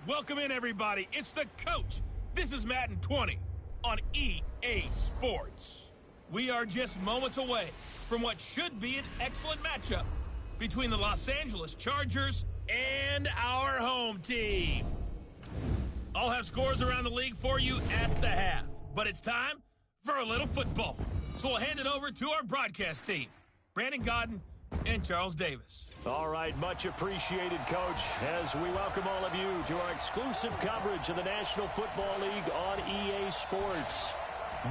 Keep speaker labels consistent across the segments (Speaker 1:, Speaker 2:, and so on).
Speaker 1: Welcome in, everybody. It's the coach. This is Madden 20 on EA Sports. We are just moments away from what should be an excellent matchup between the Los Angeles Chargers and our home team. I'll have scores around the league for you at the half, but it's time for a little football. So we'll hand it over to our broadcast team, Brandon Godden and Charles Davis.
Speaker 2: All right, much appreciated, Coach, as we welcome all of you to our exclusive coverage of the National Football League on EA Sports.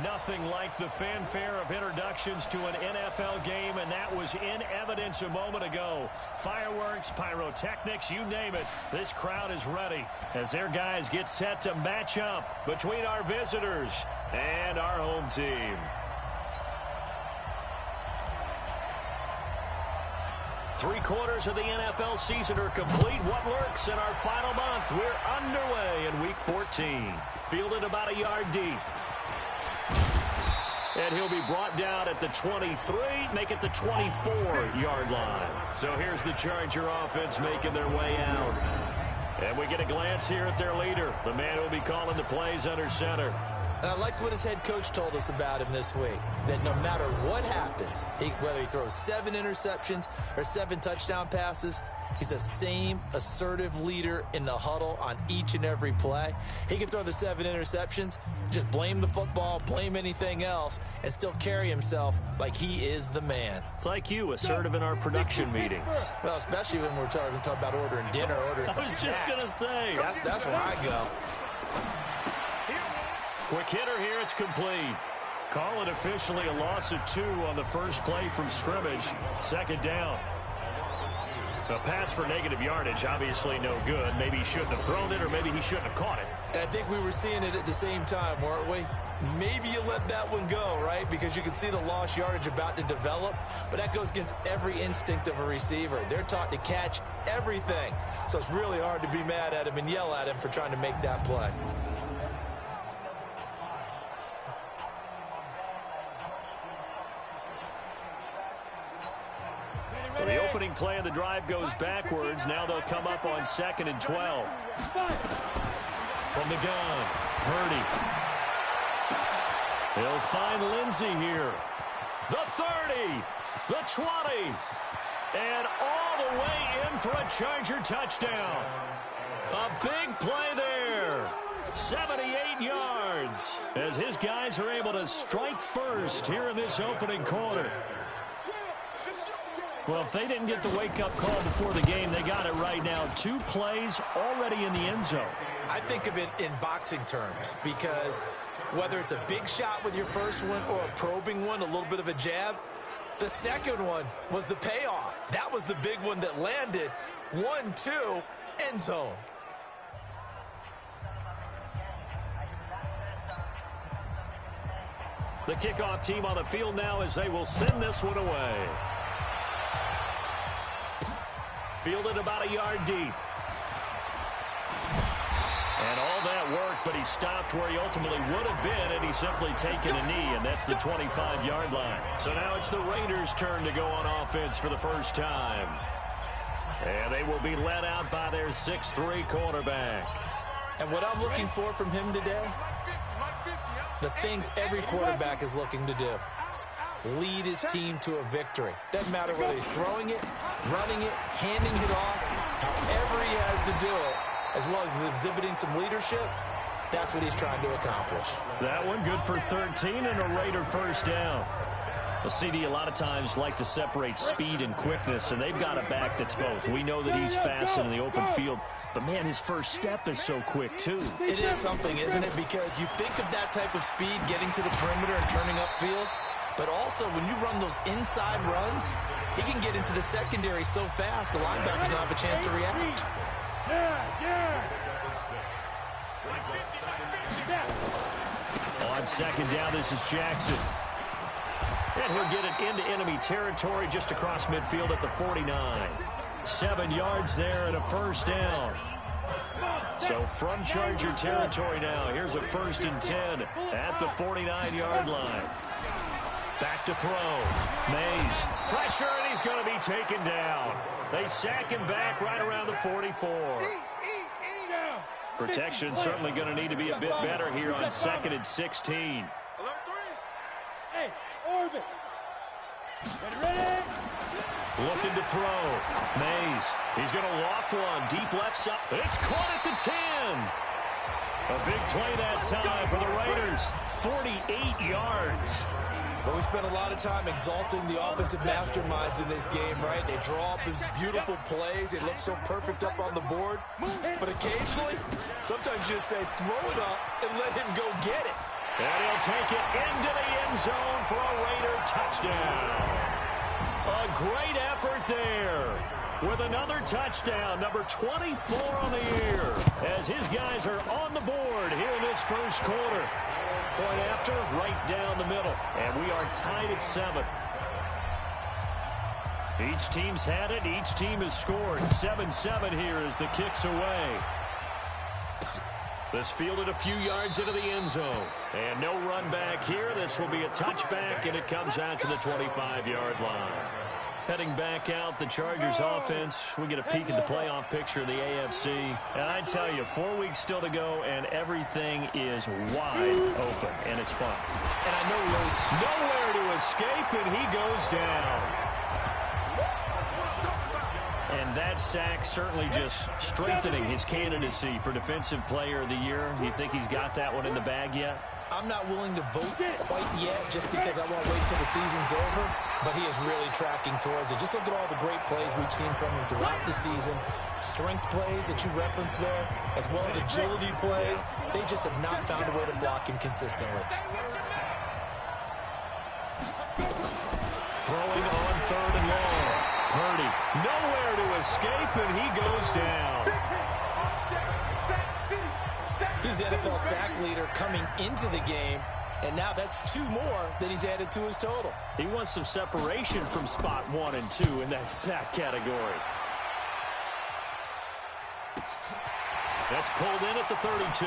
Speaker 2: Nothing like the fanfare of introductions to an NFL game, and that was in evidence a moment ago. Fireworks, pyrotechnics, you name it. This crowd is ready as their guys get set to match up between our visitors and our home team. Three-quarters of the NFL season are complete. What lurks in our final month? We're underway in Week 14. Fielded about a yard deep. And he'll be brought down at the 23, make it the 24-yard line. So here's the Charger offense making their way out. And we get a glance here at their leader, the man who'll be calling the plays under center.
Speaker 3: And I liked what his head coach told us about him this week, that no matter what happens, whether he throws 7 interceptions or 7 touchdown passes, he's the same assertive leader in the huddle on each and every play. He can throw the 7 interceptions, just blame the football, blame anything else, and still carry himself like he is the man.
Speaker 2: It's like you, assertive in our production meetings.
Speaker 3: Well, especially when we're talking about ordering dinner, ordering some
Speaker 2: snacks. I was just going to say.
Speaker 3: That's where I go.
Speaker 2: Quick hitter here, it's complete. Call it officially a loss of 2 on the first play from scrimmage. Second down. A pass for negative yardage, obviously no good. Maybe he shouldn't have thrown it, or maybe he shouldn't have caught it.
Speaker 3: And I think we were seeing it at the same time, weren't we? Maybe you let that one go, right? Because you can see the lost yardage about to develop. But that goes against every instinct of a receiver. They're taught to catch everything. So it's really hard to be mad at him and yell at him for trying to make that play.
Speaker 2: The opening play of the drive goes backwards. Now they'll come up on 2nd and 12. From the gun, Purdy. He'll find Lindsey here. The 30, the 20, and all the way in for a Charger touchdown. A big play there. 78 yards as his guys are able to strike first here in this opening quarter. Well, if they didn't get the wake-up call before the game, they got it right now. 2 plays already in the end zone.
Speaker 3: I think of it in boxing terms because whether it's a big shot with your first one or a probing one, a little bit of a jab, the second one was the payoff. That was the big one that landed. 1-2, end zone.
Speaker 2: The kickoff team on the field now as they will send this one away. Fielded about a yard deep. And all that work, but he stopped where he ultimately would have been, and he's simply taken a knee, and that's the 25-yard line. So now it's the Raiders' turn to go on offense for the first time. And they will be led out by their 6'3" quarterback.
Speaker 3: And what I'm looking for from him today, the things every quarterback is looking to do. Lead his team to a victory. Doesn't matter whether he's throwing it, running it, handing it off, however he has to do it, as well as exhibiting some leadership, that's what he's trying to accomplish.
Speaker 2: That one good for 13 and a Raider first down. The CD a lot of times like to separate speed and quickness, and they've got a back that's both. We know that he's fast in the open field, but man, his first step is so quick too.
Speaker 3: It is something, isn't it? Because you think of that type of speed getting to the perimeter and turning upfield, but also when you run those inside runs, he can get into the secondary so fast the linebackers don't have a chance to react.
Speaker 2: On second down, this is Jackson. And he'll get it into enemy territory just across midfield at the 49. 7 yards there and a first down. So from Charger territory now, here's a 1st and 10 at the 49-yard line. Back to throw. Mays. Pressure, and he's going to be taken down. They sack him back right around the 44. Protection certainly going to need to be a bit better here on 2nd and 16.
Speaker 4: Hey, orbit. Ready?
Speaker 2: Looking to throw. Mays. He's going to loft one. Deep left side. It's caught at the 10. A big play that time for the Raiders. 48 yards.
Speaker 3: Well, we spent a lot of time exalting the offensive masterminds in this game, right? They draw up these beautiful plays. They look so perfect up on the board. But occasionally, sometimes you just say, throw it up and let him go get it.
Speaker 2: And he'll take it into the end zone for a Raider touchdown. A great effort there with another touchdown, number 24 on the year, as his guys are on the board here in this first quarter. Point after, right down the middle, and we are tied at 7. Each team's had it. Each team has scored. 7-7 here as the kick's away. This fielded a few yards into the end zone. And no run back here. This will be a touchback, and it comes out to the 25-yard line. Heading back out, the Chargers offense. We get a peek at the playoff picture of the AFC. And I tell you, 4 weeks still to go, and everything is wide open, and it's fun.
Speaker 3: And I know he always
Speaker 2: nowhere to escape, and he goes down. And that sack certainly just strengthening his candidacy for Defensive Player of the Year. You think he's got that one in the bag yet?
Speaker 3: I'm not willing to vote quite yet just because I won't wait till the season's over, but he is really tracking towards it. Just look at all the great plays we've seen from him throughout the season. Strength plays that you referenced there, as well as agility plays. They just have not found a way to block him consistently.
Speaker 2: Throwing on 3rd and long. Purdy, nowhere to escape, and he goes down.
Speaker 3: He's the NFL sack leader coming into the game, and now that's 2 more that he's added to his total.
Speaker 2: He wants some separation from spot 1 and 2 in that sack category. That's pulled in at the 32.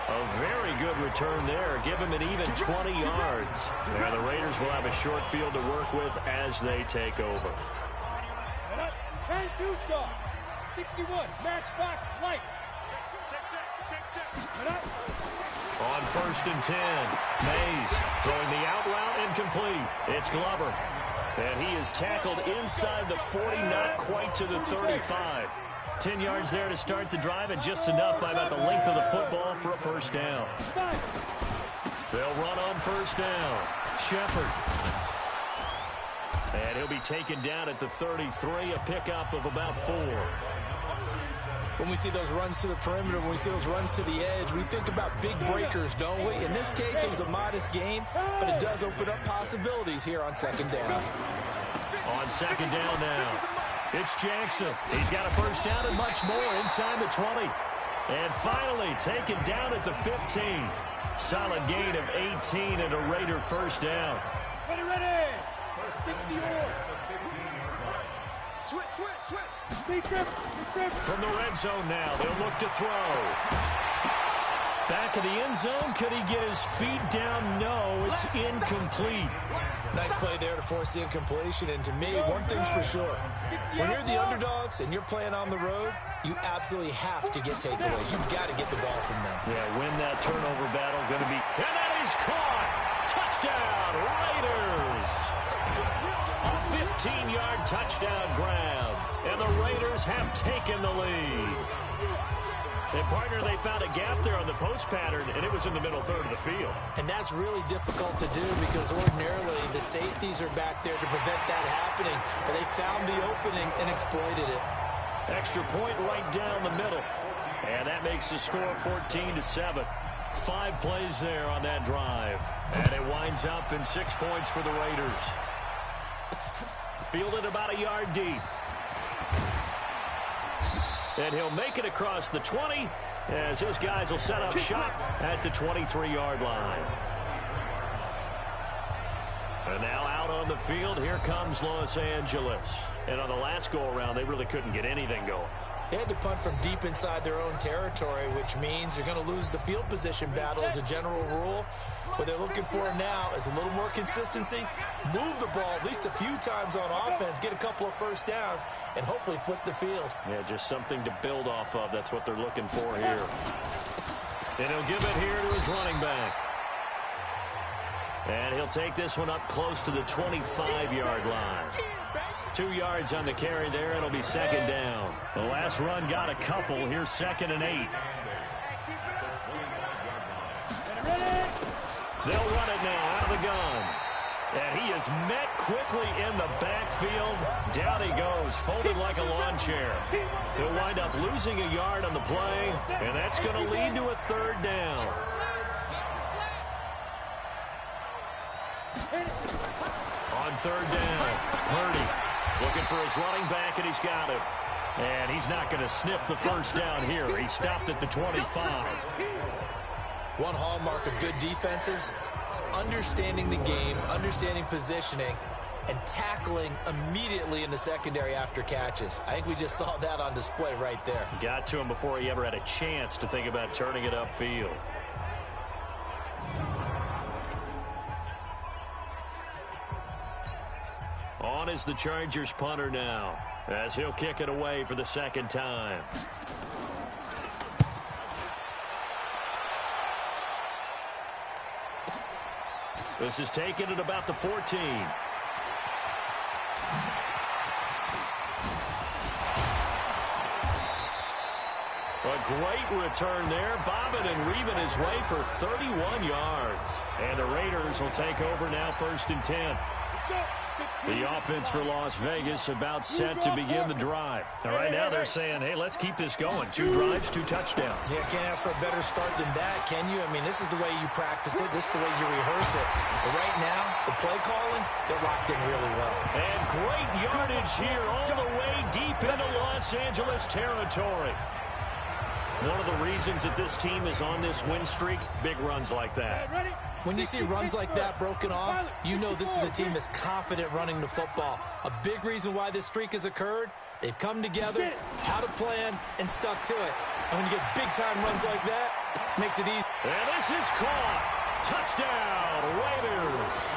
Speaker 2: A very good return there. Give him an even 20 yards. Now the Raiders will have a short field to work with as they take over.
Speaker 4: 10-2 star. 61. Matchbox lights.
Speaker 2: On 1st and 10. Mays throwing the out route incomplete. It's Glover. And he is tackled inside the 40, not quite to the 35. 10 yards there to start the drive, and just enough by about the length of the football for a first down. They'll run on first down. Shepard. And he'll be taken down at the 33, a pickup of about 4.
Speaker 3: When we see those runs to the perimeter, when we see those runs to the edge, we think about big breakers, don't we? In this case, it was a modest gain, but it does open up possibilities here on 2nd down.
Speaker 2: On 2nd down now, it's Jackson. He's got a first down and much more inside the 20. And finally taken down at the 15. Solid gain of 18 and a Raider first down.
Speaker 4: Ready. 60 more. Switch.
Speaker 2: From the red zone now, they'll look to throw. Back of the end zone, could he get his feet down? No, it's incomplete.
Speaker 3: Nice play there to force the incompletion, and to me, one thing's for sure. When you're the underdogs and you're playing on the road, you absolutely have to get takeaways. You've got to get the ball from them.
Speaker 2: Yeah, win that turnover battle, going to be... And that is caught! Touchdown, Raiders! A 15-yard touchdown grab, and the Raiders have taken the lead. And, partner, they found a gap there on the post pattern, and it was in the middle third of the field.
Speaker 3: And that's really difficult to do because ordinarily the safeties are back there to prevent that happening, but they found the opening and exploited it.
Speaker 2: Extra point right down the middle, and that makes the score 14-7. 5 plays there on that drive, and it winds up in 6 points for the Raiders. Fielded about a yard deep. And he'll make it across the 20 as his guys will set up shop at the 23-yard line. And now out on the field, here comes Los Angeles. And on the last go-around, they really couldn't get anything going.
Speaker 3: They had to punt from deep inside their own territory, which means you're going to lose the field position battle as a general rule. What they're looking for now is a little more consistency, move the ball at least a few times on offense, get a couple of first downs, and hopefully flip the field.
Speaker 2: Yeah, just something to build off of. That's what they're looking for here. And he'll give it here to his running back. And he'll take this one up close to the 25-yard line. 2 yards on the carry there. It'll be second down. The last run got a couple. Here's 2nd and 8. They'll run it now out of the gun. And he is met quickly in the backfield. Down he goes, folded like a lawn chair. He'll wind up losing a yard on the play, and that's going to lead to a 3rd down. On 3rd down, Purdy looking for his running back, and he's got him. And he's not going to sniff the first down here. He stopped at the 25.
Speaker 3: One hallmark of good defenses is understanding the game, understanding positioning, and tackling immediately in the secondary after catches. I think we just saw that on display right there.
Speaker 2: Got to him before he ever had a chance to think about turning it upfield. On is the Chargers punter now, as he'll kick it away for the 2nd time. This is taken at about the 14. A great return there, bobbing and reaving his way for 31 yards. And the Raiders will take over now, 1st and 10. The offense for Las Vegas about set to begin the drive. Now, right now they're saying, hey, let's keep this going. 2 drives, 2 touchdowns.
Speaker 3: Yeah, can't ask for a better start than that, can you? I mean, this is the way you practice it. This is the way you rehearse it. But right now, the play calling, they're locked in really well.
Speaker 2: And great yardage here all the way deep into Los Angeles territory. One of the reasons that this team is on this win streak, big runs like that.
Speaker 3: When you see runs like that broken off, you know this is a team that's confident running the football. A big reason why this streak has occurred, they've come together, had a plan, and stuck to it. And when you get big-time runs like that, it makes it easy.
Speaker 2: And this is caught. Touchdown, Raiders.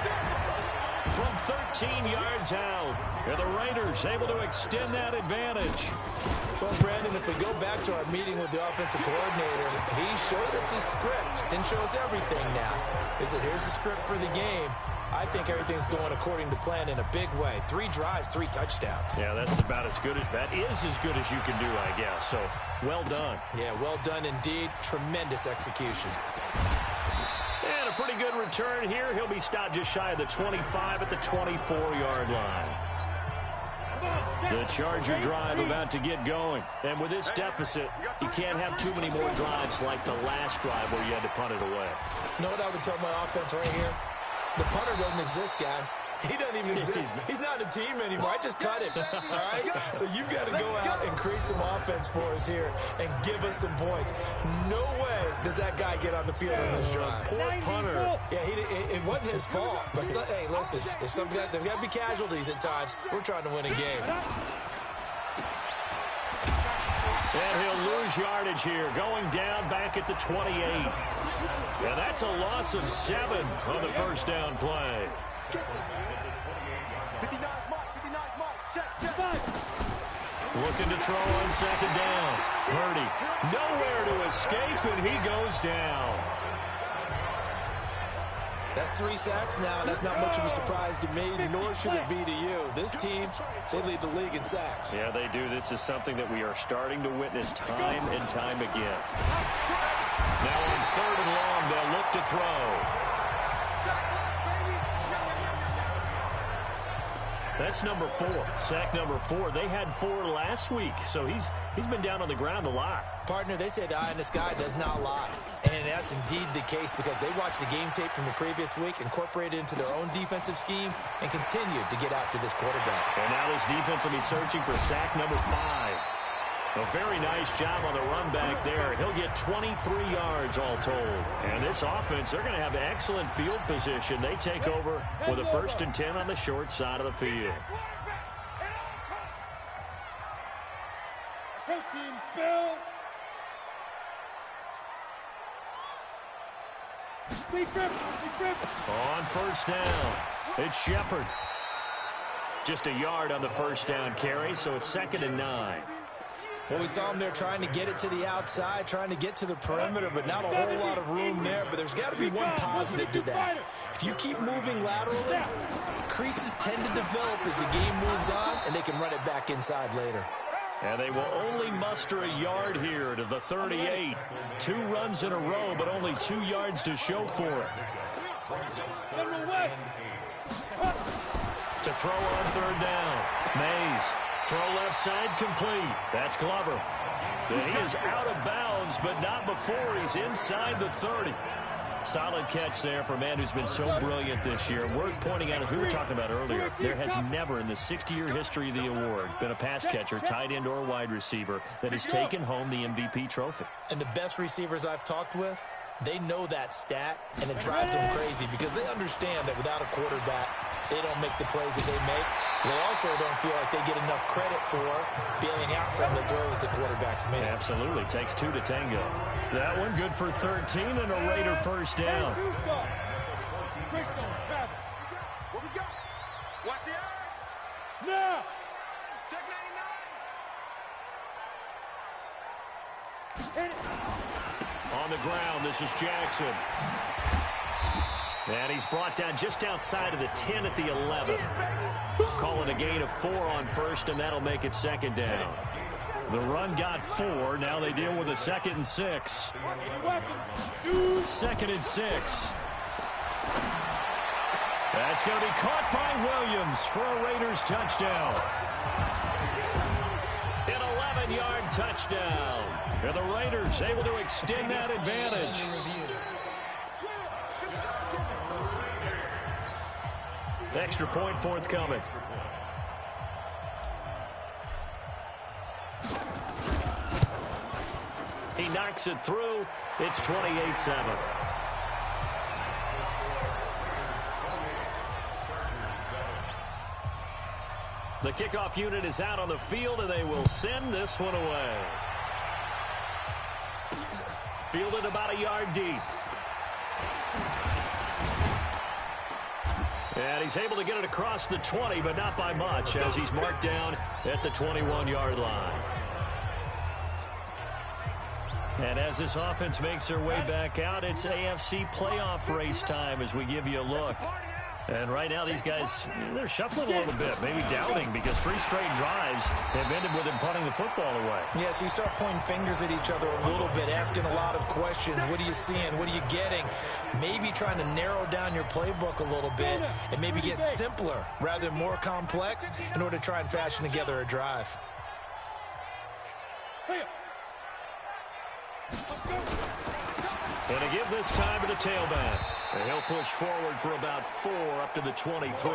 Speaker 2: From 13 yards out, and the Raiders able to extend that advantage.
Speaker 3: Well, Brandon, if we go back to our meeting with the offensive coordinator, he showed us his script. Didn't show us everything now. He said, here's the script for the game. I think everything's going according to plan in a big way. 3 drives, 3 touchdowns.
Speaker 2: Yeah, that's about as good as that is as good as you can do, I guess. So, well done.
Speaker 3: Yeah, well done indeed. Tremendous execution.
Speaker 2: And a pretty good return here. He'll be stopped just shy of the 25 at the 24-yard line. The Charger drive about to get going. And with this deficit, you can't have too many more drives like the last drive where you had to punt it away.
Speaker 3: You know what I would tell my offense right here? The punter doesn't exist, guys. He doesn't even exist. He's not a team anymore. I just cut him, all right? So you've got to go out and create some offense for us here and give us some points. No way does that guy get on the field in this drive.
Speaker 2: Poor punter.
Speaker 3: Yeah, it wasn't his fault. But, hey, listen, there's got to be casualties at times. We're trying to win a game.
Speaker 2: And he'll lose yardage here, going down back at the 28. And that's a loss of 7 on the first down play. Looking to throw on second down. Purdy nowhere to escape, and he goes down.
Speaker 3: That's 3 sacks now, and that's not much of a surprise to me, nor should it be to you. This team, they lead the league in sacks.
Speaker 2: Yeah, they do. This is something that we are starting to witness time and time again. Now on 3rd and long, they'll look to throw. That's number 4. Sack number 4. They had 4 last week, so he's been down on the ground a lot.
Speaker 3: Partner, they say the eye in the sky does not lie. And that's indeed the case because they watched the game tape from the previous week, incorporated it into their own defensive scheme, and continued to get after this quarterback.
Speaker 2: And now this defense will be searching for sack number 5. A very nice job on the run back there. He'll get 23 yards all told. And this offense, they're going to have excellent field position. They take over with a 1st and 10 on the short side of the field.
Speaker 4: Protein spill. Big grip.
Speaker 2: On first down, it's Shepard. Just a yard on the first down carry, so it's 2nd and 9.
Speaker 3: Well, we saw him there trying to get it to the outside, trying to get to the perimeter, but not a whole lot of room there. But there's got to be one positive to that. If you keep moving laterally, creases tend to develop as the game moves on, and they can run it back inside later.
Speaker 2: And they will only muster a yard here to the 38. 2 runs in a row, but only 2 yards to show for it. To throw on 3rd down. Mays. Throw left side complete. That's Glover. And he is out of bounds, but not before he's inside the 30. Solid catch there for a man who's been so brilliant this year. Worth pointing out, as we were talking about earlier, there has never in the 60-year history of the award been a pass catcher, tight end or wide receiver that has taken home the MVP trophy.
Speaker 3: And the best receivers I've talked with, they know that stat, and it drives them crazy because they understand that without a quarterback, they don't make the plays that they make. They also don't feel like they get enough credit for bailing out some of the throws the quarterbacks make.
Speaker 2: Absolutely. Takes 2 to tango. That one good for 13 and a Raider first down.
Speaker 4: What we got? Watch the eye. Now. Check 99.
Speaker 2: On the ground, this is Jackson. And he's brought down just outside of the 10 at the 11. Calling a gain of 4 on first, and that'll make it 2nd down. The run got 4. Now they deal with a 2nd and 6. 2nd and 6. That's going to be caught by Williams for a Raiders touchdown. An 11-yard touchdown. And the Raiders able to extend that advantage. Extra point forthcoming. He knocks it through. It's 28-7. The kickoff unit is out on the field, and they will send this one away. Fielded about a yard deep. And he's able to get it across the 20, but not by much, as he's marked down at the 21-yard line. And as this offense makes their way back out, it's AFC playoff race time as we give you a look. And right now, these guys, they're shuffling a little bit, maybe doubting, because 3 straight drives have ended with him punting the football away.
Speaker 3: Yeah, so you start pointing fingers at each other a little bit, asking a lot of questions. What are you seeing? What are you getting? Maybe trying to narrow down your playbook a little bit and maybe get simpler rather than more complex in order to try and fashion together a drive.
Speaker 2: And to give this time to the tailback. And he'll push forward for about 4 up to the 23.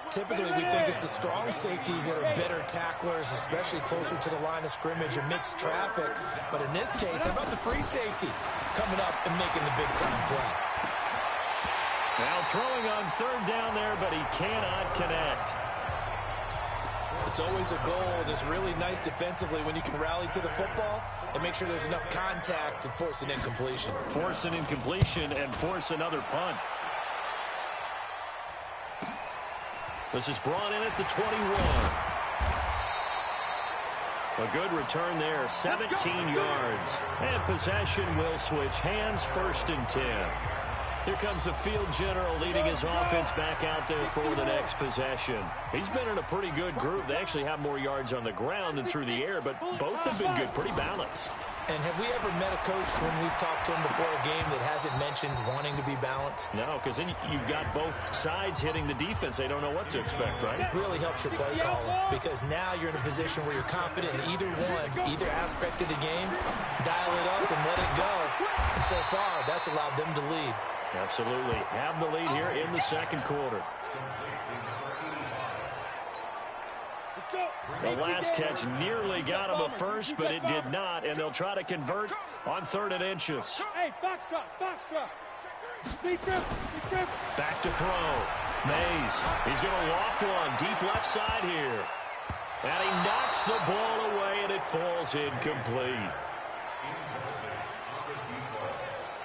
Speaker 3: Typically, we think it's the strong safeties that are better tacklers, especially closer to the line of scrimmage amidst traffic. But in this case, how about the free safety coming up and making the big-time play?
Speaker 2: Now throwing on 3rd down there, but he cannot connect.
Speaker 3: It's always a goal, and it's really nice defensively when you can rally to the football and make sure there's enough contact to force an incompletion.
Speaker 2: Force an incompletion and force another punt. This is brought in at the 21. A good return there, 17 yards. And possession will switch hands, 1st and 10. Here comes the field general leading his offense back out there for the next possession. He's been in a pretty good group. They actually have more yards on the ground than through the air, but both have been good, pretty balanced.
Speaker 3: And have we ever met a coach when we've talked to him before a game that hasn't mentioned wanting to be balanced?
Speaker 2: No, because then you've got both sides hitting the defense. They don't know what to expect, right?
Speaker 3: It really helps your play calling because now you're in a position where you're confident in either aspect of the game. Dial it up and let it go. And so far, that's allowed them to lead.
Speaker 2: Absolutely. Have the lead here in the 2nd quarter. The last catch nearly got him a first, but it did not, and they'll try to convert on 3rd and inches.
Speaker 4: Hey, box drop.
Speaker 2: Back to throw. Mays. He's going to loft one deep left side here. And he knocks the ball away, and it falls incomplete.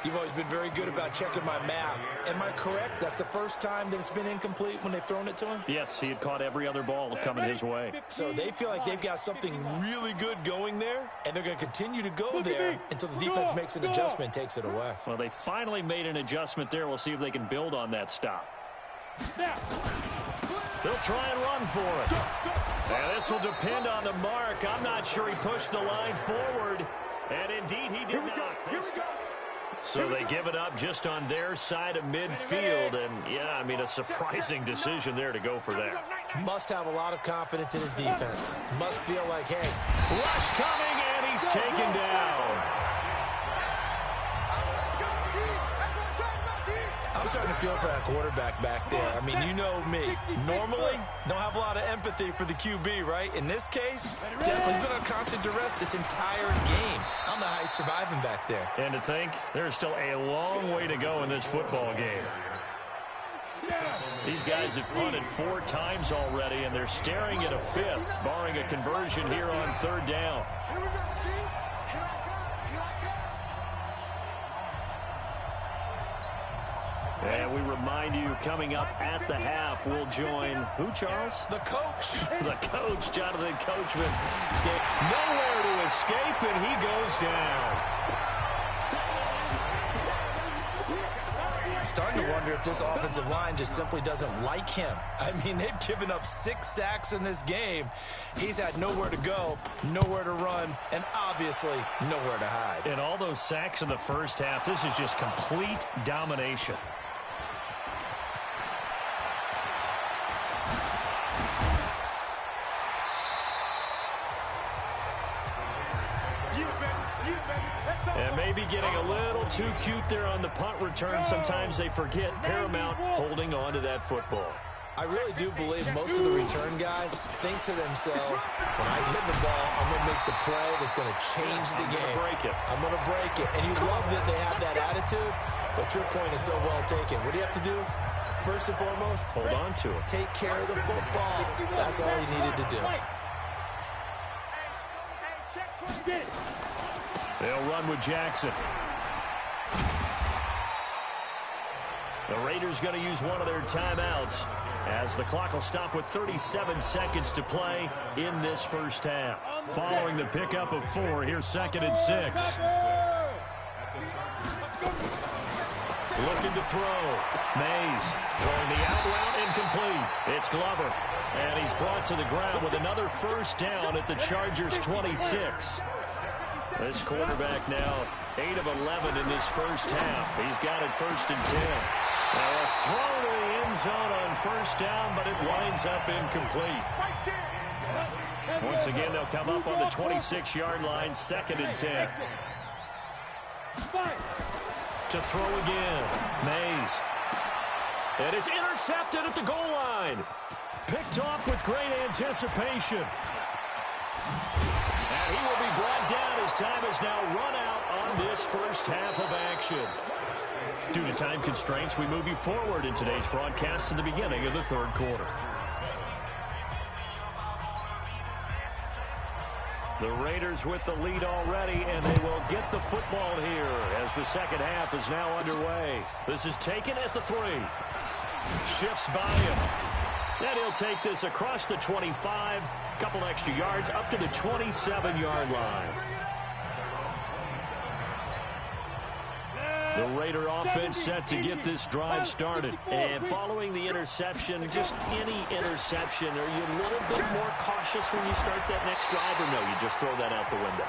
Speaker 3: You've always been very good about checking my math. Am I correct? That's the first time that it's been incomplete when they've thrown it to him?
Speaker 2: Yes, he had caught every other ball coming his way.
Speaker 3: So they feel like they've got something really good going there, and they're going to continue to go there until the defense makes an adjustment and takes it away.
Speaker 2: Well, they finally made an adjustment there. We'll see if they can build on that stop. They'll try and run for it. And this will depend on the mark. I'm not sure he pushed the line forward. And indeed, he did not. So they give it up just on their side of midfield. And, yeah, I mean, a surprising decision there to go for that.
Speaker 3: Must have a lot of confidence in his defense. Must feel like, hey.
Speaker 2: Rush coming, and he's taken down.
Speaker 3: I'm starting to feel for that quarterback back there. I mean, you know me. Normally, don't have a lot of empathy for the QB, right? In this case, definitely he's been on constant duress this entire game. I don't know how he's surviving back there.
Speaker 2: And to think, there's still a long way to go in this football game. These guys have punted 4 times already, and they're staring at a 5th, barring a conversion here on 3rd down. And we remind you, coming up at the half, we'll join who, Charles?
Speaker 3: The coach.
Speaker 2: The coach, Jonathan Coachman. Nowhere to escape, and he goes down.
Speaker 3: I'm starting to wonder if this offensive line just simply doesn't like him. I mean, they've given up 6 sacks in this game. He's had nowhere to go, nowhere to run, and obviously nowhere to hide.
Speaker 2: And all those sacks in the first half, this is just complete domination. And maybe getting a little too cute there on the punt return. Sometimes they forget Paramount holding on to that football.
Speaker 3: I really do believe most of the return guys think to themselves, when I get the ball, I'm going to make the play that's going to change the game. I'm going to break it. And you love that they have that attitude, but your point is so well taken. What do you have to do? First and foremost,
Speaker 2: hold on to it.
Speaker 3: Take care of the football. That's all he needed to do.
Speaker 2: They'll run with Jackson. The Raiders going to use one of their timeouts as the clock will stop with 37 seconds to play in this first half. Following the pickup of 4, here's 2nd and 6. Looking to throw. Mays throwing the out route incomplete. It's Glover. And he's brought to the ground with another first down at the Chargers' 26. This quarterback now 8 of 11 in this first half. He's got it 1st and 10. Now a throw to the end zone on first down, but it winds up incomplete. Once again, they'll come up on the 26-yard line, 2nd and 10. To throw again, Mays. And it's intercepted at the goal line. Picked off with great anticipation. And he will be brought down as time has now run out on this first half of action. Due to time constraints, we move you forward in today's broadcast to the beginning of the 3rd quarter. The Raiders with the lead already, and they will get the football here as the second half is now underway. This is taken at the 3. Shifts by him. Then he'll take this across the 25, couple extra yards up to the 27-yard line. The Raider offense set to get this drive started. And following the interception, just any interception, are you a little bit more cautious when you start that next drive, or no, you just throw that out the window?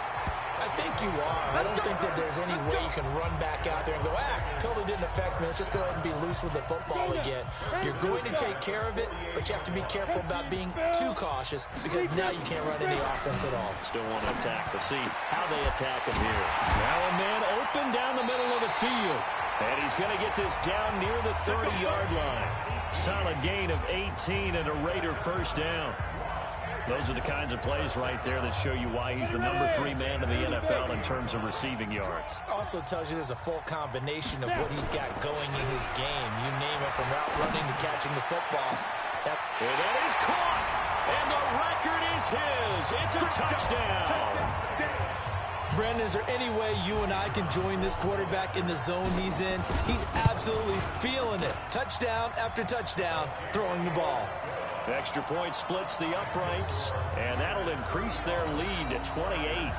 Speaker 3: I think you are. I don't think that there's any way you can run back out there and go, totally didn't affect me. Let's just go ahead and be loose with the football again. You're going to take care of it, but you have to be careful about being too cautious because now you can't run any offense at all.
Speaker 2: Still want to attack. We'll see how they attack him here. Now a man open down the middle of the field. And he's going to get this down near the 30-yard line. Solid gain of 18 and a Raider first down. Those are the kinds of plays right there that show you why he's the number 3 man in the NFL in terms of receiving yards.
Speaker 3: Also tells you there's a full combination of what he's got going in his game. You name it, from route running to catching the football.
Speaker 2: And that is caught. And the record is is his. It's a touchdown.
Speaker 3: Brandon, is there any way you and I can join this quarterback in the zone he's in? He's absolutely feeling it. Touchdown after touchdown, throwing the ball.
Speaker 2: Extra point splits the uprights, and that'll increase their lead to 28.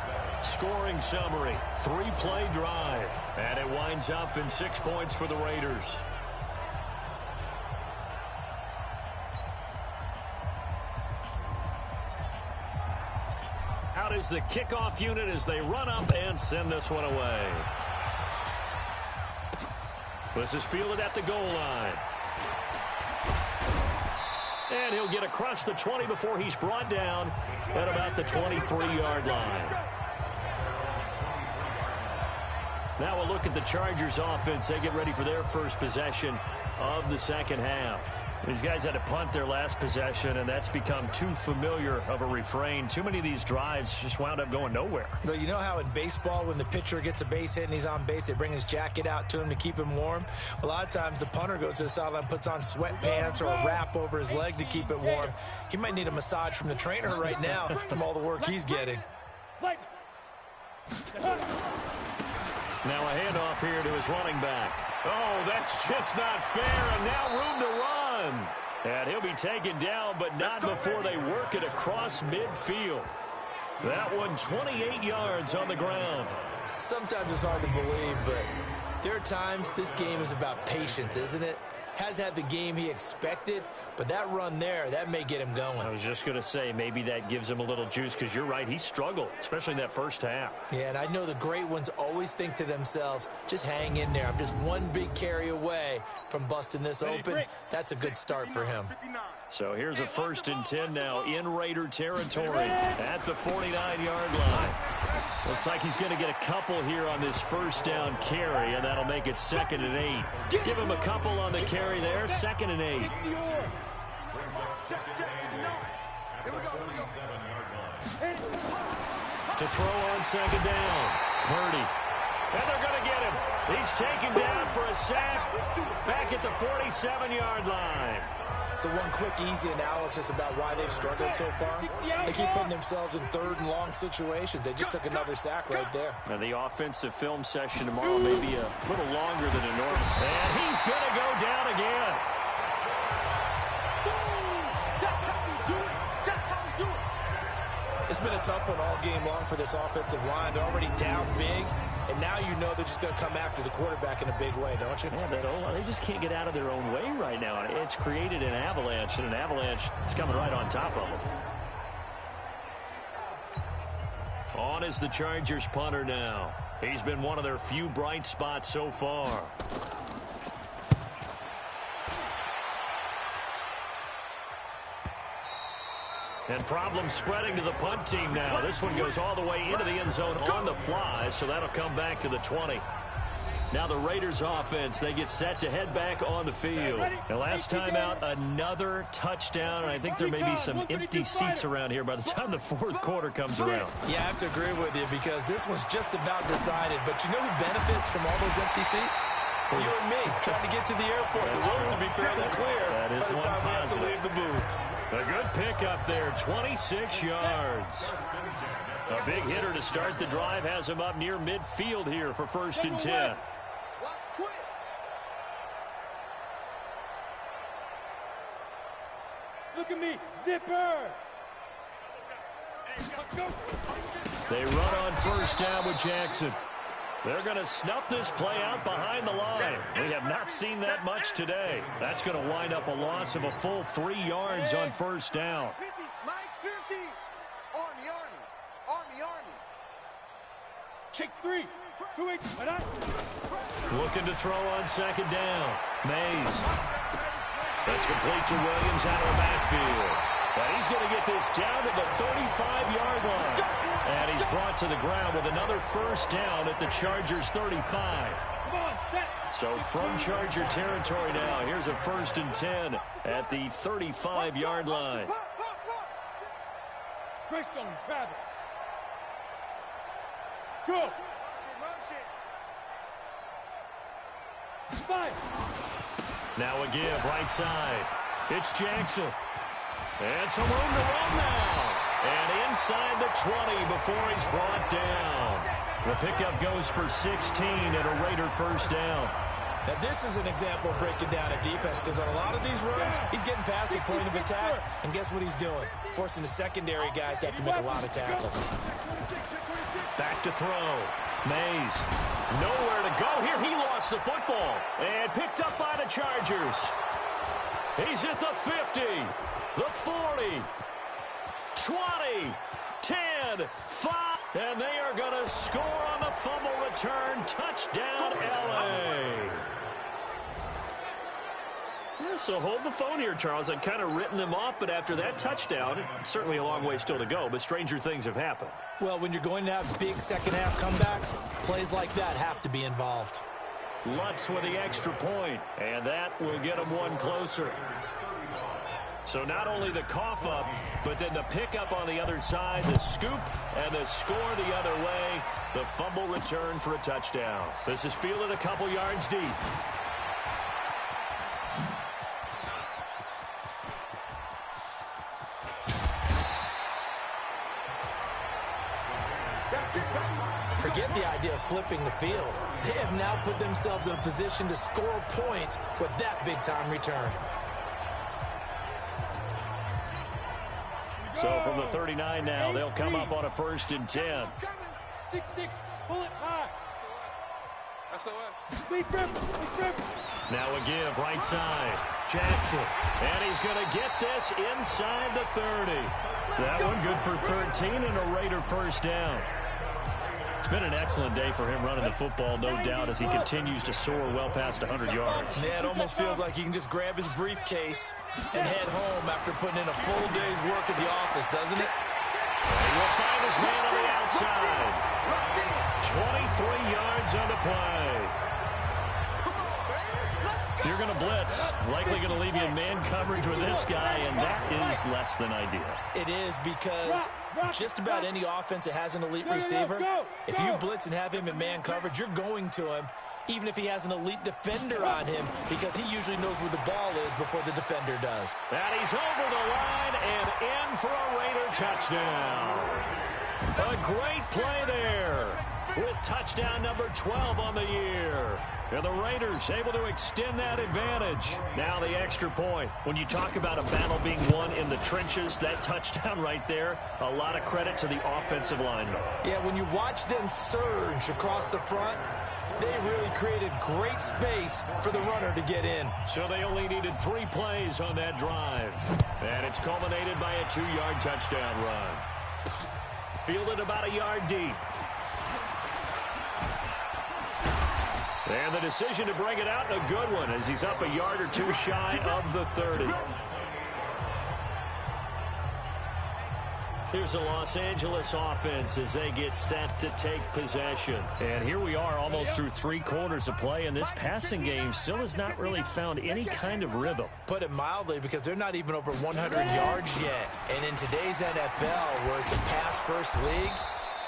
Speaker 2: Scoring summary, 3-play drive, and it winds up in 6 points for the Raiders. Out is the kickoff unit as they run up and send this one away. This is fielded at the goal line. And he'll get across the 20 before he's brought down at about the 23-yard line. Now we'll look at the Chargers offense. They get ready for their first possession of the second half. These guys had to punt their last possession, and that's become too familiar of a refrain. Too many of these drives just wound up going nowhere.
Speaker 3: But you know how in baseball, when the pitcher gets a base hit and he's on base, they bring his jacket out to him to keep him warm? A lot of times the punter goes to the sideline, puts on sweatpants or a wrap over his leg to keep it warm. He might need a massage from the trainer right now from all the work he's getting.
Speaker 2: Now a handoff here to his running back. Oh, that's just not fair, and now room to run. And he'll be taken down, but not before they work it across midfield. That one 28 yards on the ground.
Speaker 3: Sometimes it's hard to believe, but there are times this game is about patience, isn't it? Has had the game he expected, but that run there, that may get him going.
Speaker 2: I was just going to say, maybe that gives him a little juice, because you're right, he struggled, especially in that first half.
Speaker 3: Yeah, and I know the great ones always think to themselves, just hang in there. I'm just one big carry away from busting this open. That's a good start for him.
Speaker 2: So here's a 1st and 10 now in Raider territory at the 49-yard line. Looks like he's going to get a couple here on this first down carry, and that'll make it 2nd and 8. Give him a couple on the carry there, 2nd and 8. To throw on 2nd down, Purdy. And they're going to get him. He's taken down for a sack back at the 47-yard line.
Speaker 3: So one quick, easy analysis about why they've struggled so far. They keep putting themselves in 3rd and long situations. They just took another sack right there.
Speaker 2: And the offensive film session tomorrow may be a little longer than a normal. And he's going to go down again.
Speaker 3: It's been a tough one all game long for this offensive line. They're already down big, and now you know they're just going to come after the quarterback in a big way, don't you?
Speaker 2: Yeah, they just can't get out of their own way right now. It's created an avalanche, and an avalanche is coming right on top of them. On is the Chargers punter now. He's been one of their few bright spots so far. And problems spreading to the punt team now. This one goes all the way into the end zone on the fly, so that'll come back to the 20. Now the Raiders offense, they get set to head back on the field. And last time out, another touchdown, and I think there may be some empty seats around here by the time the 4th quarter comes around.
Speaker 3: Yeah, I have to agree with you because this one's just about decided. But you know who benefits from all those empty seats? You and me, trying to get to the airport. The roads will be fairly clear by the time we have to leave the booth.
Speaker 2: A good pickup there, 26 yards. A big hitter to start the drive has him up near midfield here for 1st and 10.
Speaker 5: Look at me, zipper.
Speaker 2: They run on 1st down with Jackson. They're going to snuff this play out behind the line. We have not seen that much today. That's going to wind up a loss of a full 3 yards on 1st down.
Speaker 5: Chicks 3, 2 8.
Speaker 2: Looking to throw on 2nd down. Mays. That's complete to Williams out of the backfield. And he's going to get this down to the 35-yard line. And he's brought to the ground with another 1st down at the Chargers 35. So from Charger territory now, here's a 1st and 10 at the 35-yard line.
Speaker 5: Greystone, Travis. Go. Five.
Speaker 2: Now a give right side. It's Jackson. And some room to run now. And inside the 20 before he's brought down. The pickup goes for 16 and a Raider first down.
Speaker 3: Now, this is an example of breaking down a defense, because on a lot of these runs, he's getting past the point of attack, and guess what he's doing? Forcing the secondary guys to have to make a lot of tackles.
Speaker 2: Back to throw. Mays, nowhere to go here. He lost the football and picked up by the Chargers. He's at the 50, the 40, 20, 10, 5, and they are going to score on the fumble return. Touchdown, L.A. Yeah, so hold the phone here, Charles. I'd kind of written them off, but after that touchdown, certainly a long way still to go, but stranger things have happened.
Speaker 3: Well, when you're going to have big second-half comebacks, plays like that have to be involved.
Speaker 2: Lutz with the extra point, and that will get him one closer. So not only the cough up, but then the pickup on the other side, the scoop, and the score the other way. The fumble return for a touchdown. This is fielded a couple yards deep.
Speaker 3: Forget the idea of flipping the field. They have now put themselves in a position to score points with that big-time return.
Speaker 2: So from the 39 now, they'll come up on a 1st and 10.
Speaker 5: 6-6, pull it high.
Speaker 2: Now a give, right side. Jackson. And he's going to get this inside the 30. That one good for 13 and a Raider first down. It's been an excellent day for him running the football, no doubt, as he continues to soar well past 100 yards.
Speaker 3: Yeah, it almost feels like he can just grab his briefcase and head home after putting in a full day's work at the office, doesn't it?
Speaker 2: And he will find his man on the outside. 23 yards on the play. If you're going to blitz, likely going to leave you in man coverage with this guy, and that is less than ideal.
Speaker 3: It is, because just about any offense that has an elite receiver, if you blitz and have him in man coverage, you're going to him, even if he has an elite defender on him, because he usually knows where the ball is before the defender does.
Speaker 2: And he's over the line and in for a Raider touchdown. A great play there with touchdown number 12 on the year. And the Raiders able to extend that advantage. Now the extra point. When you talk about a battle being won in the trenches, that touchdown right there, a lot of credit to the offensive linemen.
Speaker 3: Yeah, when you watch them surge across the front, they really created great space for the runner to get in.
Speaker 2: So they only needed 3 plays on that drive. And it's culminated by a 2-yard touchdown run. Fielded about a yard deep. And the decision to bring it out, a good one, as he's up a yard or 2 shy of the 30. Here's the Los Angeles offense as they get set to take possession. And here we are almost through 3 quarters of play, and this passing game still has not really found any kind of rhythm.
Speaker 3: Put it mildly, because they're not even over 100 yards yet. And in today's NFL, where it's a pass-first league,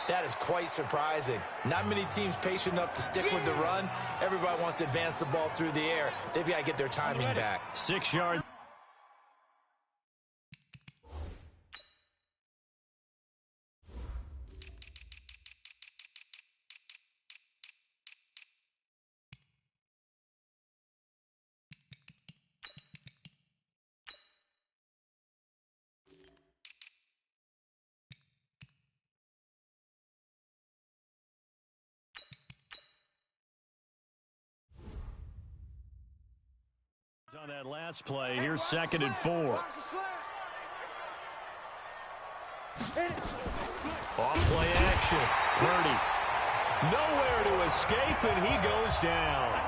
Speaker 3: that is quite surprising. Not many teams patient enough to stick with the run. Everybody wants to advance the ball through the air. They've got to get their timing back.
Speaker 2: 6 yards. On that last play, here's 2nd and 4. Off play action. Purdy. Nowhere to escape, and he goes down.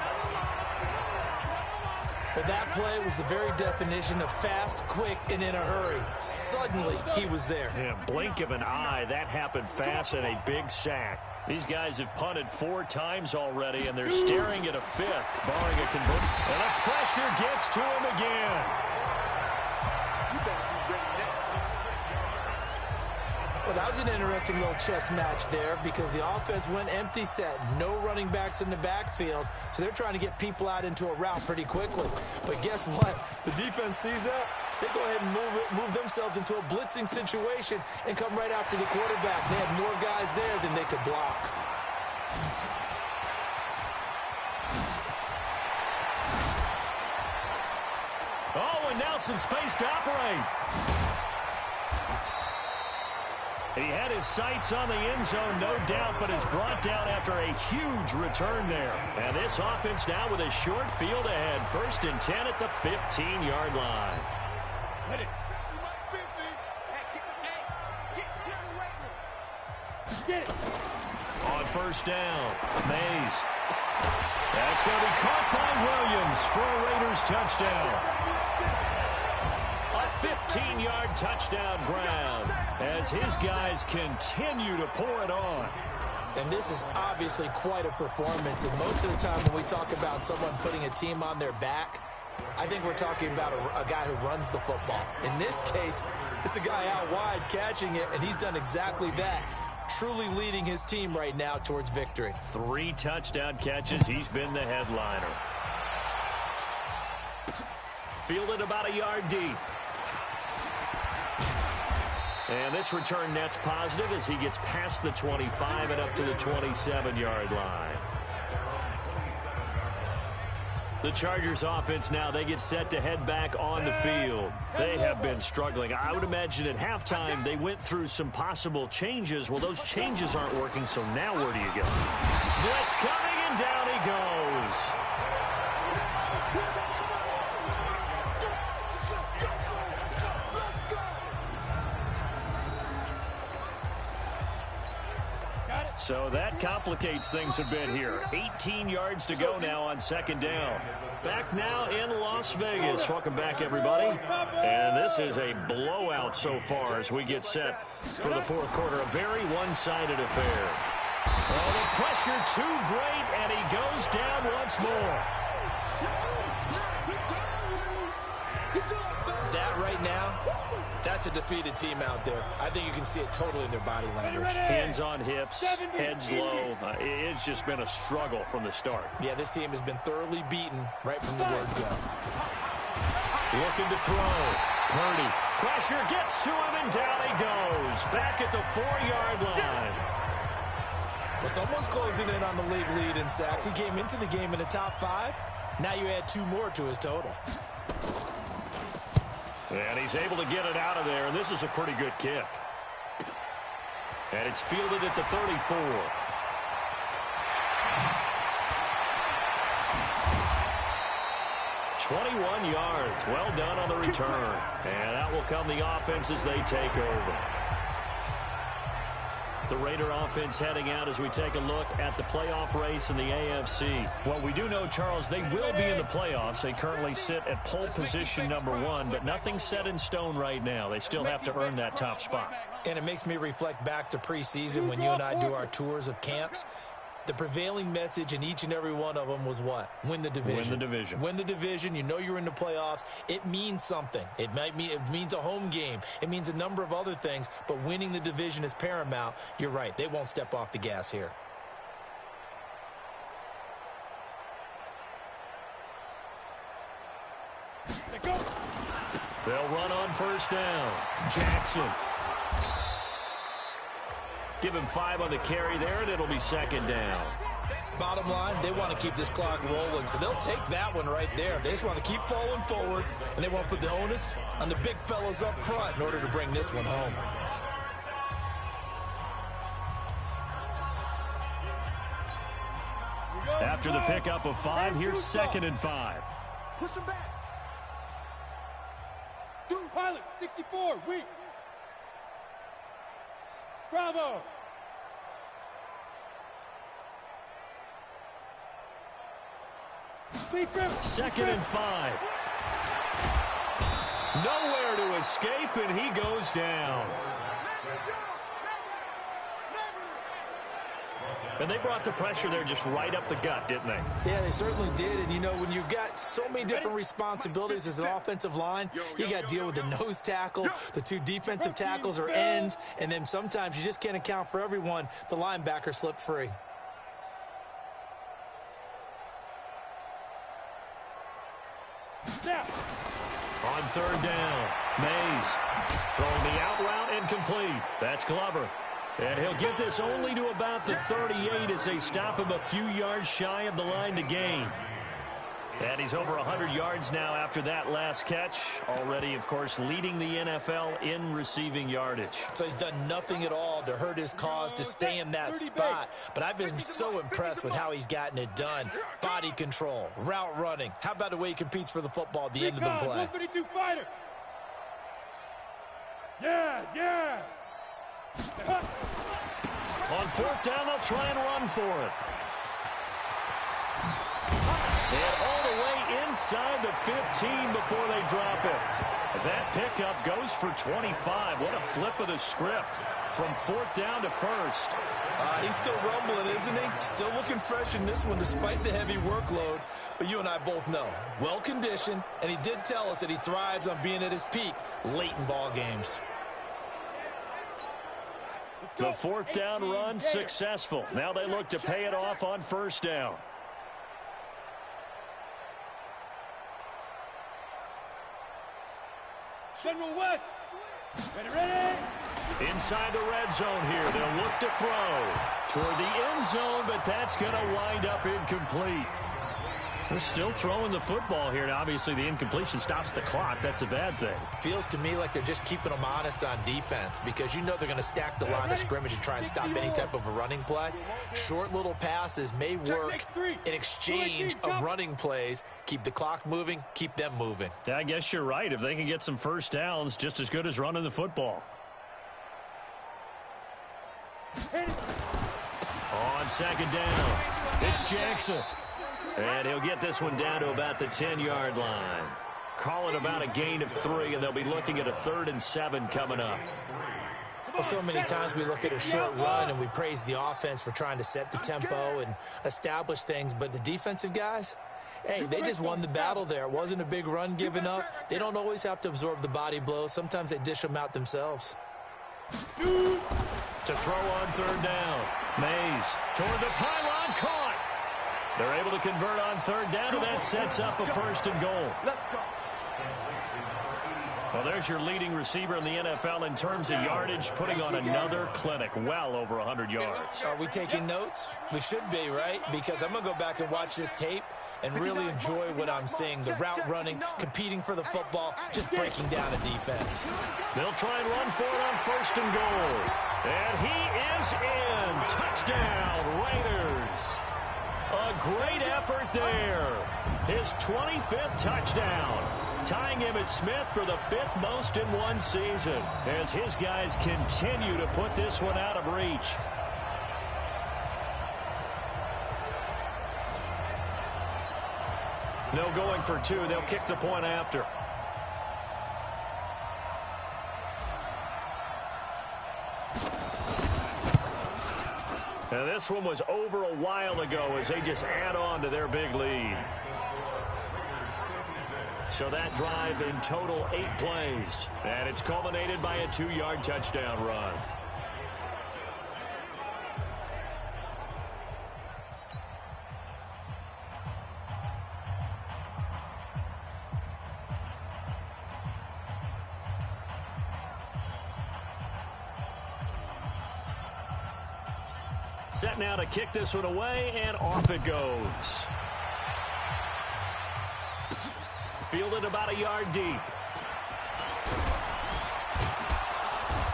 Speaker 3: But that play was the very definition of fast, quick, and in a hurry. Suddenly, he was there.
Speaker 2: Yeah, blink of an eye, that happened fast, and a big sack. These guys have punted 4 times already, and they're staring at a 5th, barring a conversion. And the pressure gets to him again.
Speaker 3: Well, that was an interesting little chess match there, because the offense went empty set. No running backs in the backfield, so they're trying to get people out into a route pretty quickly. But guess what? The defense sees that. they go ahead and move themselves into a blitzing situation and come right after the quarterback. They had more guys there than they could block.
Speaker 2: Oh, and now some space to operate. He had his sights on the end zone, no doubt, but is brought down after a huge return there. And this offense now with a short field ahead. 1st and 10 at the 15-yard line.
Speaker 5: Get it.
Speaker 2: On 1st down, Mays. That's going to be caught by Williams for a Raiders touchdown. A 15-yard touchdown grab as his guys continue to pour it on.
Speaker 3: And this is obviously quite a performance. And most of the time when we talk about someone putting a team on their back, I think we're talking about a guy who runs the football. In this case, it's a guy out wide catching it, and he's done exactly that. Truly leading his team right now towards victory.
Speaker 2: 3 touchdown catches. He's been the headliner. Fielded about a yard deep. And this return net's positive as he gets past the 25 and up to the 27-yard line. The Chargers offense now, they get set to head back on the field. They have been struggling. I would imagine at halftime they went through some possible changes. Well, those changes aren't working, so now where do you go? Blitz coming, and down he goes. So that complicates things a bit here. 18 yards to go now on 2nd down. Back now in Las Vegas. Welcome back, everybody. And this is a blowout so far as we get set for the 4th quarter. A very one-sided affair. Oh, the pressure too great, and he goes down once more.
Speaker 3: That right now, that's a defeated team out there. I think you can see it totally in their body language.
Speaker 2: Hands on hips, heads low. It's just been a struggle from the start.
Speaker 3: Yeah, this team has been thoroughly beaten right from the word go.
Speaker 2: Looking to throw. Purdy. Pressure gets to him, and down he goes. Back at the 4-yard line.
Speaker 3: Well, someone's closing in on the league lead in sacks. He came into the game in the top 5. Now you add 2 more to his total.
Speaker 2: And he's able to get it out of there, and this is a pretty good kick. And it's fielded at the 34. "21 yards. Well done on the return. And that will come the offense as they take over. The Raider offense heading out as we take a look at the playoff race in the AFC. Well, we do know, Charles, they will be in the playoffs. They currently sit at pole position #1, but nothing's set in stone right now. They still have to earn that top spot.
Speaker 3: And it makes me reflect back to preseason when you and I do our tours of camps. The prevailing message in each and every one of them was what? Win the division.
Speaker 2: Win the division.
Speaker 3: Win the division. You know you're in the playoffs. It means something. It means a home game. It means a number of other things, but winning the division is paramount. You're right. They won't step off the gas here.
Speaker 2: They'll run on 1st down. Jackson. Give him 5 on the carry there, and it'll be 2nd down.
Speaker 3: Bottom line, they want to keep this clock rolling, so they'll take that one right there. They just want to keep falling forward, and they want to put the onus on the big fellas up front in order to bring this one home.
Speaker 2: After the pickup of 5, here's 2nd and 5.
Speaker 4: Push him back.
Speaker 5: Pilot, 64, weak. Bravo.
Speaker 2: Second and 5. Nowhere to escape, and he goes down. And they brought the pressure there just right up the gut, didn't they?
Speaker 3: Yeah, they certainly did. And, you know, when you've got so many different responsibilities as an offensive line, you got to deal with the nose tackle, the 2 defensive tackles or ends, and then sometimes you just can't account for everyone. The linebacker slipped free.
Speaker 2: On third down. Mays throwing the out route incomplete. That's Glover. And he'll get this only to about the 38 as they stop him a few yards shy of the line to gain. And he's over 100 yards now after that last catch. Already, of course, leading the NFL in receiving yardage.
Speaker 3: So he's done nothing at all to hurt his cause, to stay in that spot. But I've been so impressed with how he's gotten it done. Body control, route running. How about the way he competes for the football at the end of the play?
Speaker 5: 132 fighter. Yes, yes.
Speaker 2: On fourth down, they'll try and run for it. And all the way inside the 15 before they drop it. That pickup goes for 25. What a flip of the script from fourth down to first.
Speaker 3: He's still rumbling, isn't he? Still looking fresh in this one despite the heavy workload. But you and I both know, well-conditioned, and he did tell us that he thrives on being at his peak late in ball games.
Speaker 2: The fourth down run successful. Now they look to pay it off on first down.
Speaker 5: General West. Ready.
Speaker 2: Inside the red zone here. They'll look to throw toward the end zone, but that's going to wind up incomplete. They're still throwing the football here. Now, obviously, the incompletion stops the clock. That's a bad thing.
Speaker 3: Feels to me like they're just keeping them honest on defense because you know they're going to stack the line of scrimmage and try and stop any type of a running play. Short little passes may work in exchange of running plays. Keep the clock moving, keep them moving.
Speaker 2: I guess you're right. If they can get some first downs, just as good as running the football. On second down, it's Jackson. And he'll get this one down to about the 10-yard line. Call it about a gain of 3, and they'll be looking at a 3rd and 7 coming up.
Speaker 3: Well, so many times we look at a short run and we praise the offense for trying to set the tempo and establish things, but the defensive guys, hey, they just won the battle there. It wasn't a big run given up. They don't always have to absorb the body blows. Sometimes they dish them out themselves.
Speaker 2: To throw on third down. Mays toward the pylon, caught. They're able to convert on third down, and that sets up a 1st and goal. Well, there's your leading receiver in the NFL in terms of yardage, putting on another clinic, well over 100 yards.
Speaker 3: Are we taking notes? We should be, right? Because I'm going to go back and watch this tape and really enjoy what I'm seeing. The route running, competing for the football, just breaking down a defense.
Speaker 2: They'll try and run for it on 1st and goal. And he is in. Touchdown, Raiders. A great effort there. His 25th touchdown, tying Emmitt Smith for the 5th most in one season as his guys continue to put this one out of reach. No going for 2. They'll kick the point after. Now, this one was over a while ago as they just add on to their big lead. So that drive in total 8 plays. And it's culminated by a 2-yard touchdown run. Set now to kick this one away, and off it goes. Fielded about a yard deep.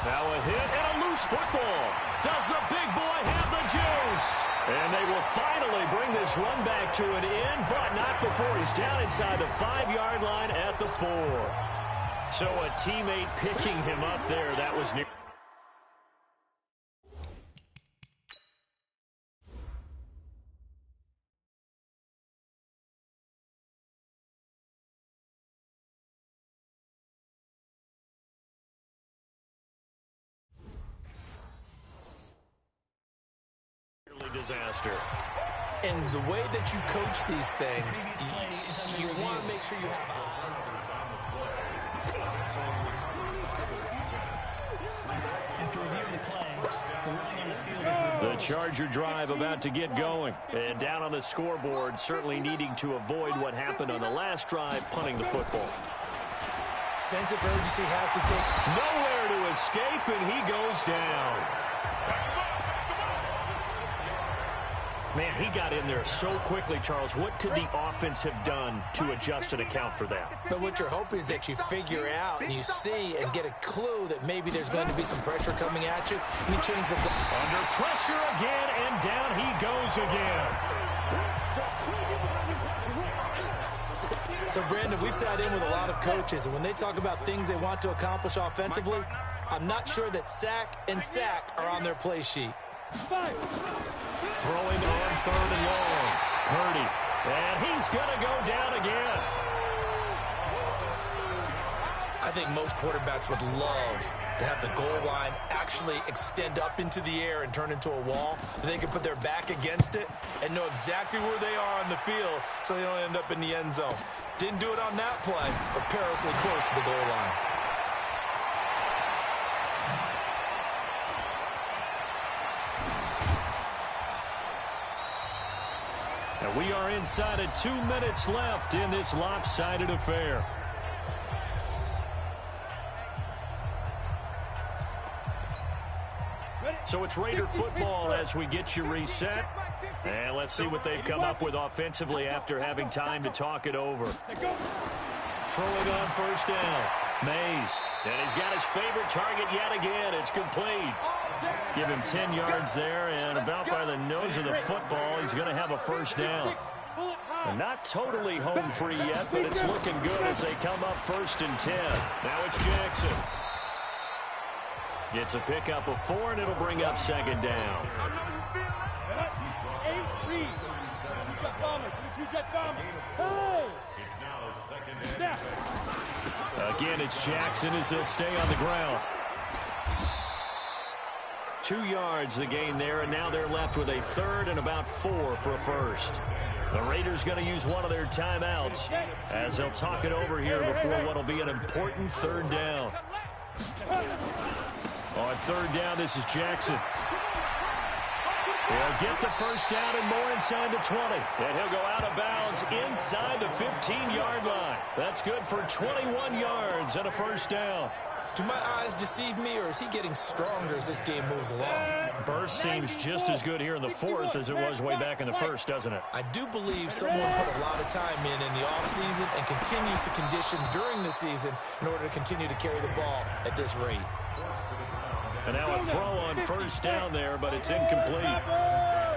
Speaker 2: Now a hit and a loose football. Does the big boy have the juice? And they will finally bring this run back to an end, but not before he's down inside the 5-yard line at the 4. So a teammate picking him up there. That was near. Disaster.
Speaker 3: And the way that you coach these things, you want to make sure you have eyes to
Speaker 6: After reviewing the play, the ruling on the field is
Speaker 2: the Charger drive about to get going. And down on the scoreboard, certainly needing to avoid what happened on the last drive, punting the football.
Speaker 3: Sense of urgency has to take.
Speaker 2: Nowhere to escape, and he goes down. Man, he got in there so quickly, Charles. What could the offense have done to adjust and account for that?
Speaker 3: But what you're hoping is that you figure out and you see and get a clue that maybe there's going to be some pressure coming at you, and you change the...
Speaker 2: Under pressure again, and down he goes again.
Speaker 3: So, Brandon, we sat in with a lot of coaches, and when they talk about things they want to accomplish offensively, I'm not sure that sack and sack are on their play sheet.
Speaker 2: Throwing on 3rd and long. Purdy. And he's going to go down again.
Speaker 3: I think most quarterbacks would love to have the goal line actually extend up into the air and turn into a wall. They can put their back against it and know exactly where they are on the field so they don't end up in the end zone. Didn't do it on that play, but perilously close to the goal line.
Speaker 2: And we are inside of 2 minutes left in this lopsided affair. So it's Raider football as we get you reset. And let's see what they've come up with offensively after having time to talk it over. Throwing on 1st down. Mays. And he's got his favorite target yet again. It's complete. Give him 10 yards there, and about by the nose of the football, he's going to have a 1st down. And not totally home free yet, but it's looking good as they come up 1st and 10. Now it's Jackson. It's a pickup of 4, and it'll bring up 2nd down. Again, it's Jackson as he'll stay on the ground. 2 yards the gain there, and now they're left with a 3rd and about 4 for a 1st. The Raiders going to use one of their timeouts as they'll talk it over here before what will be an important 3rd down. On 3rd down, this is Jackson. He'll get the 1st down and more inside the 20. And he'll go out of bounds inside the 15-yard line. That's good for 21 yards and a 1st down.
Speaker 3: Do my eyes deceive me, or is he getting stronger as this game moves along?
Speaker 2: Burst seems just as good here in the 4th as it was way back in the 1st, doesn't it?
Speaker 3: I do believe someone put a lot of time in the offseason and continues to condition during the season in order to continue to carry the ball at this rate.
Speaker 2: And now a throw on 1st down there, but it's incomplete.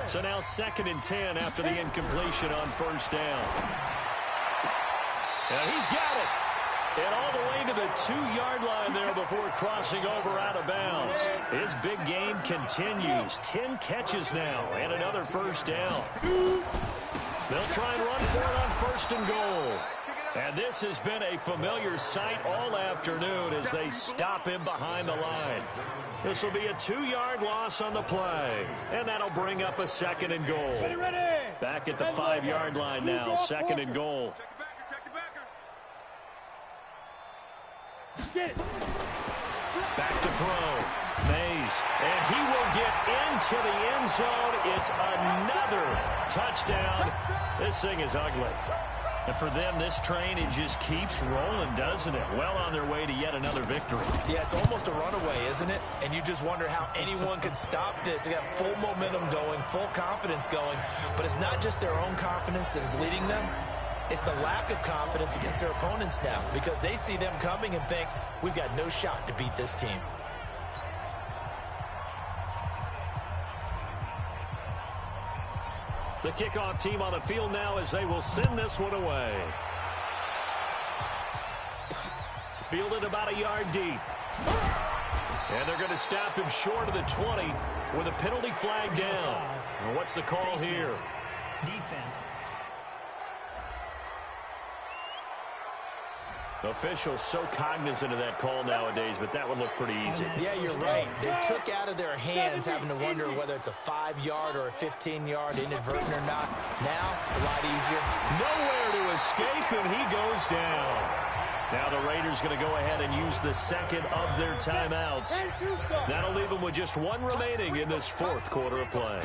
Speaker 2: So now 2nd and 10 after the incompletion on 1st down. And he's got it. And all the way to the 2-yard line there before crossing over out of bounds. His big game continues. 10 catches now and another 1st down. They'll try and run for it on 1st and goal. And this has been a familiar sight all afternoon as they stop him behind the line. This will be a 2-yard loss on the play. And that'll bring up a 2nd and goal. Back at the 5-yard line now, 2nd and goal. Back to throw. Mays. And he will get into the end zone. It's another touchdown. This thing is ugly. And for them, this train, it just keeps rolling, doesn't it? Well on their way to yet another victory.
Speaker 3: Yeah, it's almost a runaway, isn't it? And you just wonder how anyone could stop this. They got full momentum going, full confidence going. But it's not just their own confidence that is leading them. It's the lack of confidence against their opponents now because they see them coming and think, we've got no shot to beat this team.
Speaker 2: The kickoff team on the field now as they will send this one away. Fielded about a yard deep. And they're going to stop him short of the 20 with a penalty flag down. And what's the call here?
Speaker 6: Defense.
Speaker 2: Officials so cognizant of that call nowadays, but that would look pretty easy.
Speaker 3: Yeah, you're right. They took out of their hands having to wonder whether it's a 5-yard or a 15-yard inadvertent or not. Now, it's a lot easier.
Speaker 2: Nowhere to escape, and he goes down. Now the Raiders going to go ahead and use the 2nd of their timeouts. That'll leave them with just 1 remaining in this 4th quarter of play.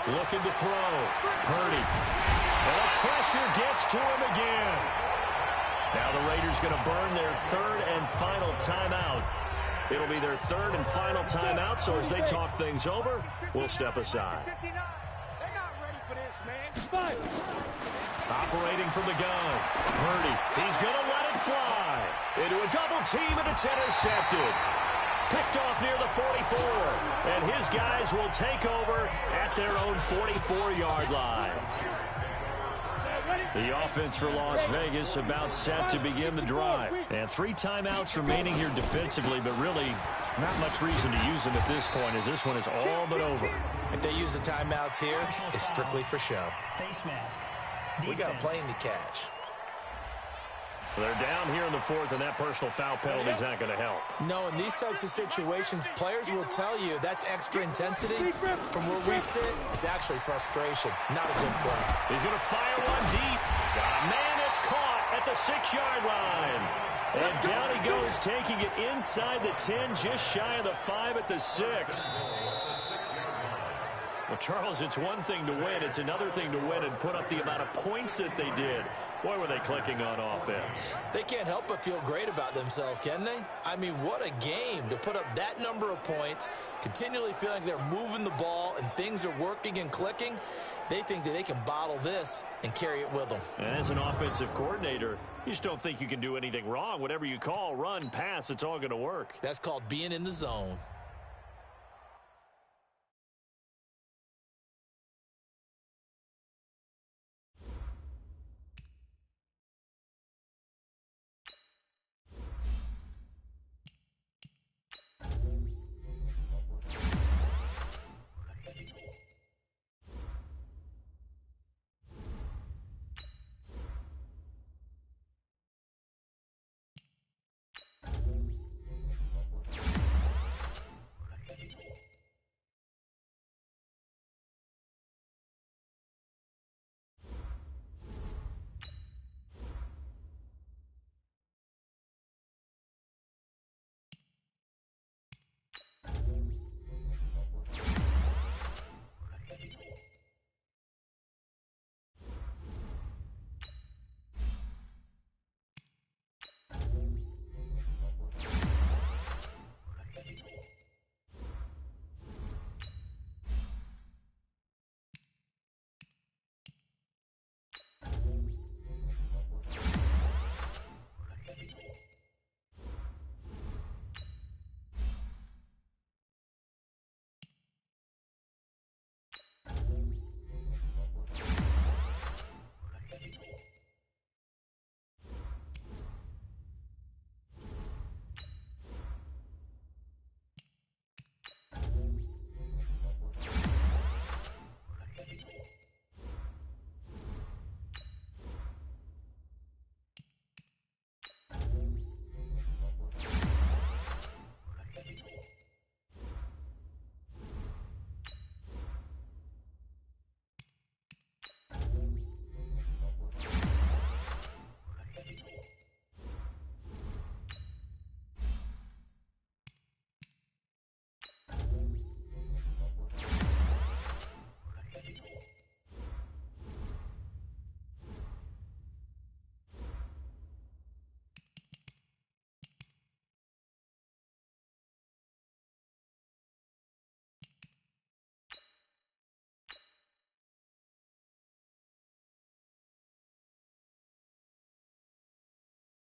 Speaker 2: Looking to throw. Purdy. And the pressure gets to him again. Now the Raiders going to burn their third and final timeout. It'll be their third and final timeout, so as they talk things over, we'll step aside. Operating from the gun, Purdy. He's going to let it fly. Into a double team, and it's intercepted. Picked off near the 44. And his guys will take over at their own 44-yard line. The offense for Las Vegas about set to begin the drive. And 3 timeouts remaining here defensively, but really not much reason to use them at this point, as this one is all but over.
Speaker 3: If they use the timeouts here, it's strictly for show.
Speaker 6: Face mask.
Speaker 3: We got a plane to catch.
Speaker 2: They're down here in the 4th, and that personal foul penalty is not going to help.
Speaker 3: No, in these types of situations, players will tell you that's extra intensity. From where we sit, it's actually frustration, not a good play.
Speaker 2: He's going to fire one deep. Man, it's caught at the 6-yard line. And down he goes, taking it inside the 10, just shy of the 5 at the 6. Well, Charles, it's one thing to win. It's another thing to win and put up the amount of points that they did. Boy, were they clicking on offense.
Speaker 3: They can't help but feel great about themselves, can they? I mean, what a game to put up that number of points, continually feeling like they're moving the ball and things are working and clicking. They think that they can bottle this and carry it with them.
Speaker 2: And as an offensive coordinator, you just don't think you can do anything wrong. Whatever you call, run, pass, it's all going to work.
Speaker 3: That's called being in the zone.